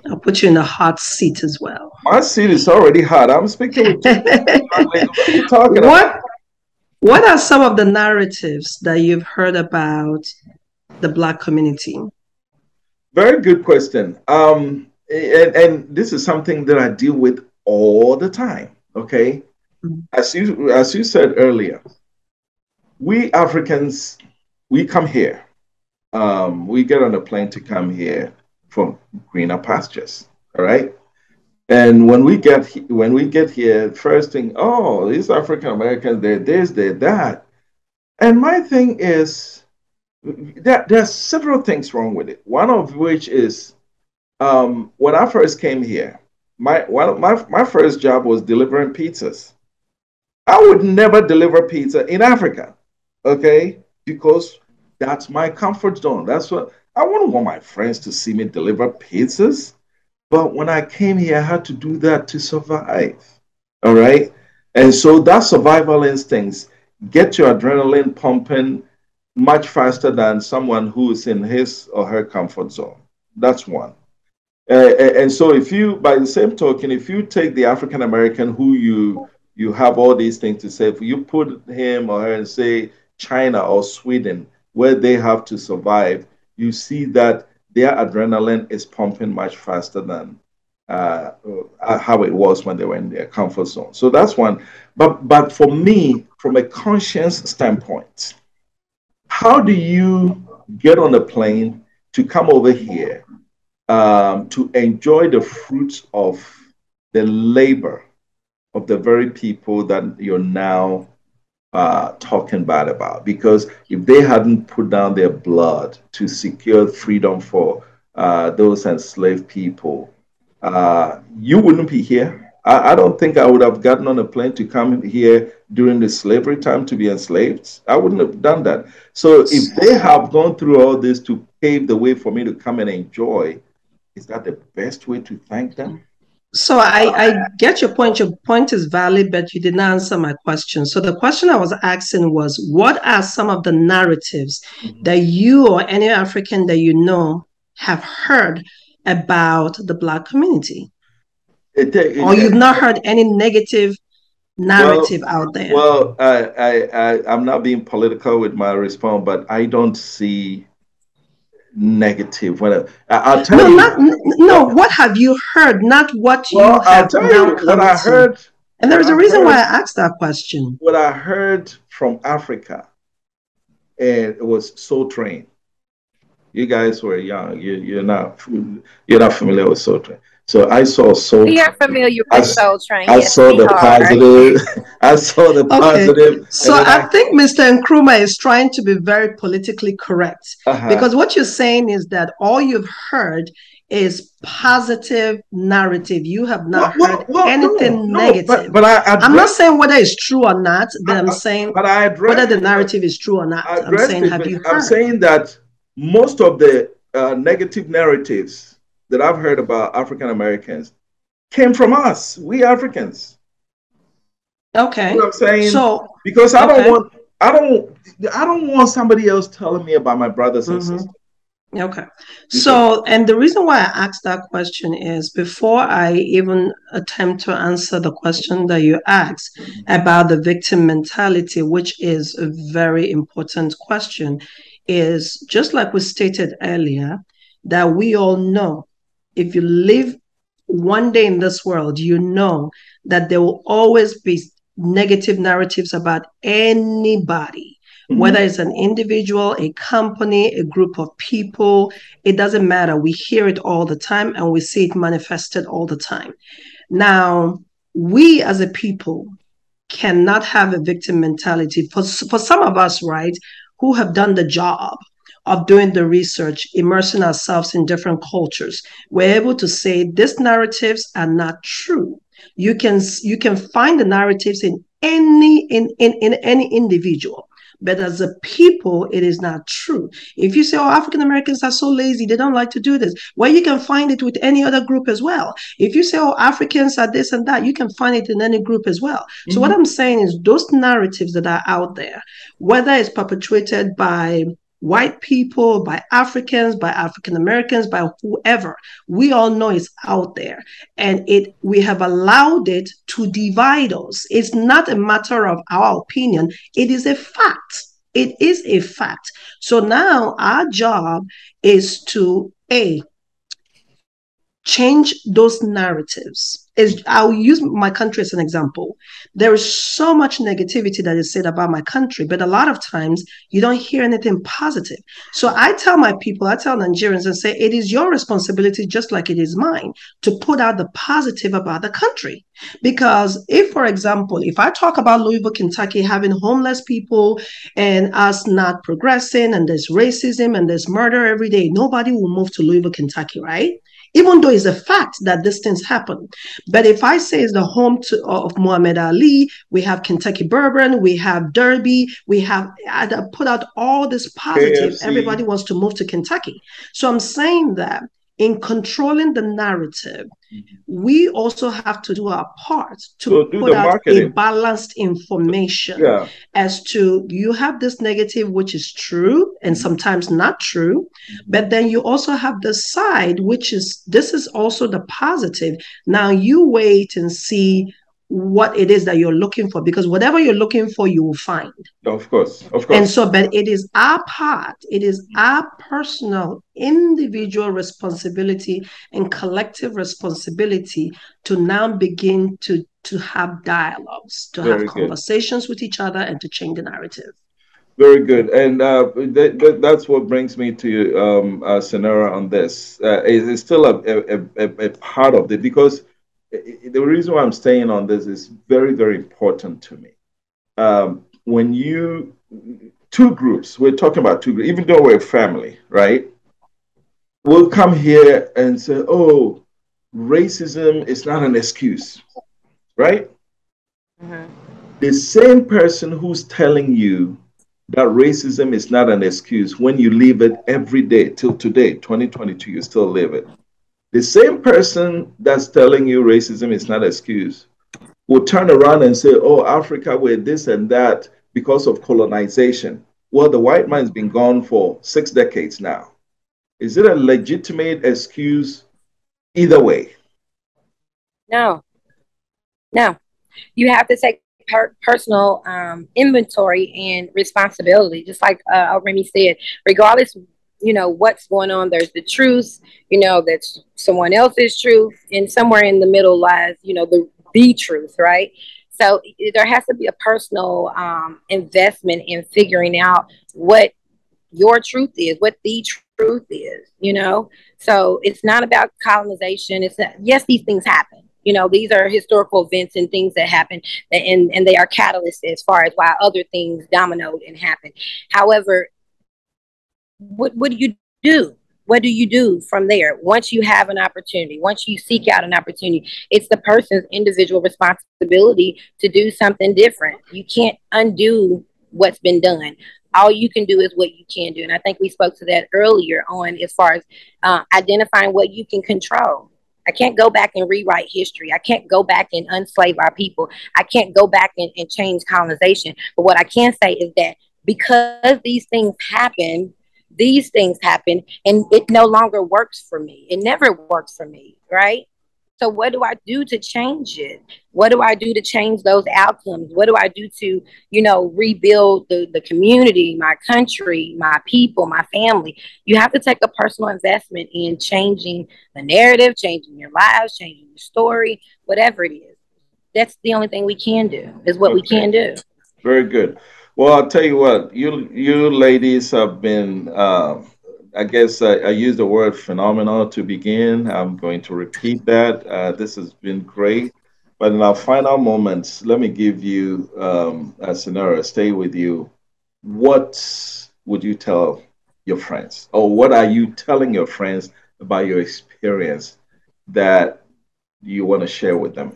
I'll put you in a hot seat as well. My seat is already hot. I'm speaking with you. What are you talking about? What are some of the narratives that you've heard about the Black community? Very good question. And this is something that I deal with all the time. Okay, as you said earlier, we Africans, we come here. We get on a plane to come here from greener pastures. All right. And when we get here, first thing, these African Americans, they're this, they're that. And my thing is that there's several things wrong with it. One of which is when I first came here, my first job was delivering pizzas. I would never deliver pizza in Africa, okay? Because that's my comfort zone. That's what I wouldn't want my friends to see me deliver pizzas. But when I came here, I had to do that to survive. All right. And so that survival instincts get your adrenaline pumping much faster than someone who's in his or her comfort zone. That's one. And so if you, by the same token, if you take the African American who you you have all these things to say. If you put him or her in, say, China or Sweden, where they have to survive, you see that their adrenaline is pumping much faster than how it was when they were in their comfort zone. So that's one. But for me, from a conscience standpoint, how do you get on a plane to come over here to enjoy the fruits of the labor of the very people that you're now talking bad about? Because if they hadn't put down their blood to secure freedom for those enslaved people, you wouldn't be here. I don't think I would have gotten on a plane to come here during the slavery time to be enslaved. I wouldn't have done that. So if they have gone through all this to pave the way for me to come and enjoy, is that the best way to thank them? So I get your point. Your point is valid, but you didn't answer my question. So the question I was asking was, what are some of the narratives that you or any African that you know have heard about the Black community? Or you've not heard any negative narrative out there? Well, I'm not being political with my response, but I don't see negative. I'll tell you. What have you heard? Not what you have I'll tell you what I heard. And there's a reason why I asked that question. What I heard from Africa, and it was Soul Train. You guys were young. You're not familiar with Soul Train. So I saw Soul Train. We are familiar with Soul Train. I saw the positive. I saw the positive. So I think Mr. Nkrumah is trying to be very politically correct, because what you're saying is that all you've heard is positive narrative. You have not heard anything negative. But I'm not saying whether it's true or not, but I'm saying whether the narrative is true or not. I'm saying, have you heard? I'm saying that most of the negative narratives that I've heard about African Americans came from us, we Africans. Okay. You know what I'm saying? So because I don't want somebody else telling me about my brothers and sisters. Okay. So, and the reason why I asked that question is, before I even attempt to answer the question that you asked about the victim mentality, which is a very important question, is just like we stated earlier, that we all know, if you live one day in this world, you know that there will always be negative narratives about anybody, whether it's an individual, a company, a group of people. It doesn't matter. We hear it all the time and we see it manifested all the time. Now, we as a people cannot have a victim mentality. For some of us, right, who have done the job of doing the research, immersing ourselves in different cultures, we're able to say these narratives are not true. You can find the narratives in any individual, but as a people, it is not true. If you say, oh, African Americans are so lazy, they don't like to do this, well, you can find it with any other group as well. If you say, oh, Africans are this and that, you can find it in any group as well. So what I'm saying is those narratives that are out there, whether it's perpetuated by white people, by Africans, by African Americans, by whoever, we all know it's out there. And we have allowed it to divide us. It's not a matter of our opinion. It is a fact. It is a fact. So now our job is to, change those narratives. I'll use my country as an example. There is so much negativity that is said about my country, but a lot of times you don't hear anything positive. So I tell my people, I tell Nigerians and say, it is your responsibility, just like it is mine, to put out the positive about the country. Because if, for example, if I talk about Louisville, Kentucky, having homeless people and us not progressing, and there's racism and there's murder every day, nobody will move to Louisville, Kentucky, right? Even though it's a fact that these things happen. But if I say it's the home of Muhammad Ali, we have Kentucky Bourbon, we have Derby, I put out all this positive, KFC. Everybody wants to move to Kentucky. So I'm saying that in controlling the narrative, we also have to do our part to put out a balanced information as to, you have this negative, which is true and sometimes not true, but then you also have the side, which is, this is also the positive. Now you wait and see what it is that you're looking for, because whatever you're looking for, you will find. Of course. And so, but it is our part, it is our personal, individual responsibility and collective responsibility to now begin to have dialogues, to have conversations with each other, and to change the narrative. Very good. And that's what brings me to Senora on this. It's still a part of it, because the reason why I'm staying on this is very, very important to me. When two groups, we're talking about two groups, even though we're a family, right? We'll come here and say, oh, racism is not an excuse, right? Mm-hmm. The same person who's telling you that racism is not an excuse, when you live it every day till today, 2022, you still live it. The same person that's telling you racism is not an excuse will turn around and say, oh, Africa, we're this and that because of colonization. Well, the white man's been gone for 6 decades now. Is it a legitimate excuse either way? No. You have to take personal inventory and responsibility. Just like Remy said, regardless, what's going on, there's the truth, that's someone else's truth, and somewhere in the middle lies, the truth, right? So there has to be a personal investment in figuring out what your truth is, what the truth is, So it's not about colonization. It's not, yes, these things happen. These are historical events and things that happen, and they are catalysts as far as why other things dominoed and happened. However, what do you do? What do you do from there? Once you have an opportunity, once you seek out an opportunity, it's the person's individual responsibility to do something different. You can't undo what's been done. All you can do is what you can do. And I think we spoke to that earlier on, as far as identifying what you can control. I can't go back and rewrite history. I can't go back and unslave our people. I can't go back and change colonization. But what I can say is that because these things happen, and it no longer works for me. It never works for me, right? So what do I do to change it? What do I do to change those outcomes? What do I do to, rebuild the community, my country, my people, my family? You have to take a personal investment in changing the narrative, changing your lives, changing your story, whatever it is. That's the only thing we can do, is what we can do. Very good. Well, I'll tell you what, you ladies have been, I guess I used the word phenomenal to begin. I'm going to repeat that. This has been great. But in our final moments, let me give you a scenario, stay with you. What would you tell your friends? Or what are you telling your friends about your experience that you want to share with them?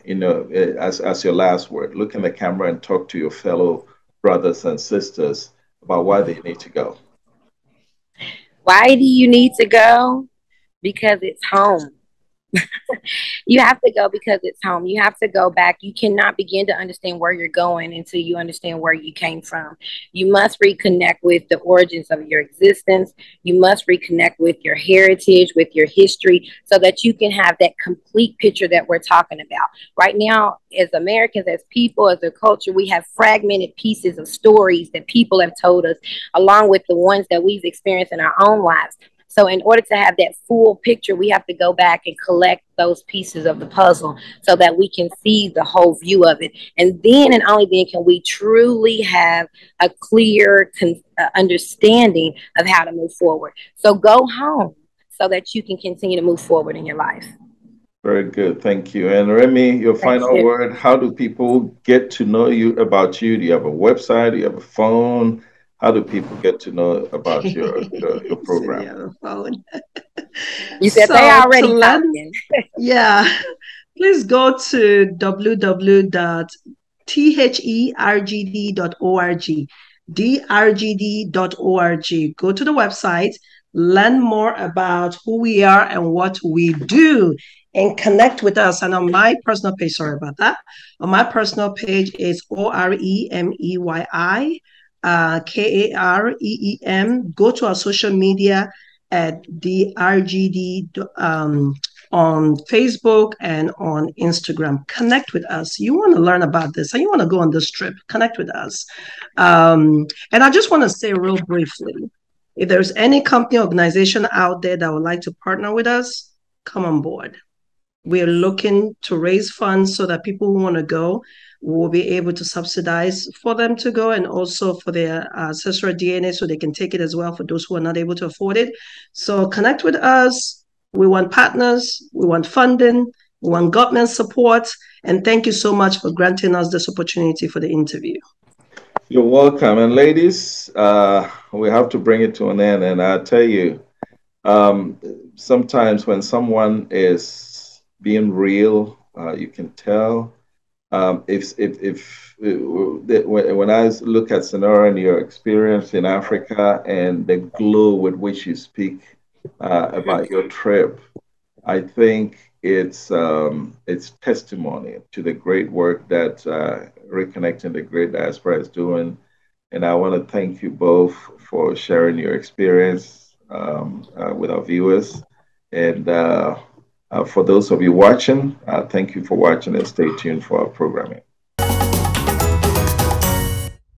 As your last word, look in the camera and talk to your fellow brothers and sisters about why they need to go. Why do you need to go? Because it's home. You have to go because it's home. You have to go back. You cannot begin to understand where you're going until you understand where you came from. You must reconnect with the origins of your existence. You must reconnect with your heritage, with your history, so that you can have that complete picture that we're talking about. Right now, as Americans, as people, as a culture, we have fragmented pieces of stories that people have told us, along with the ones that we've experienced in our own lives. So in order to have that full picture, we have to go back and collect those pieces of the puzzle so that we can see the whole view of it. And then and only then can we truly have a clear understanding of how to move forward. So go home so that you can continue to move forward in your life. Very good. Thank you. And Remy, your final word, how do people get to know you, about you? Do you have a website? Do you have a phone? How do people get to know about your program? You said they already talking. Yeah. Please go to www.thergd.org, drgd.org. Go to the website, learn more about who we are and what we do, and connect with us. And on my personal page, sorry about that. On my personal page is OREMEYI. KAREEM. Go to our social media at the RGD on Facebook and on Instagram. Connect with us. You want to learn about this and you want to go on this trip, connect with us. And I just want to say real briefly, if there's any company organization out there that would like to partner with us, come on board. We're looking to raise funds so that people who want to go will be able to subsidize for them to go, and also for their ancestral DNA so they can take it as well for those who are not able to afford it. So connect with us. We want partners. We want funding. We want government support. And thank you so much for granting us this opportunity for the interview. You're welcome. And ladies, we have to bring it to an end. And I tell you, sometimes when someone is being real, you can tell. When I look at Sonora and your experience in Africa and the glow with which you speak about your trip, I think it's testimony to the great work that Reconnecting the Great Diaspora is doing. And I want to thank you both for sharing your experience with our viewers. And for those of you watching, thank you for watching and stay tuned for our programming.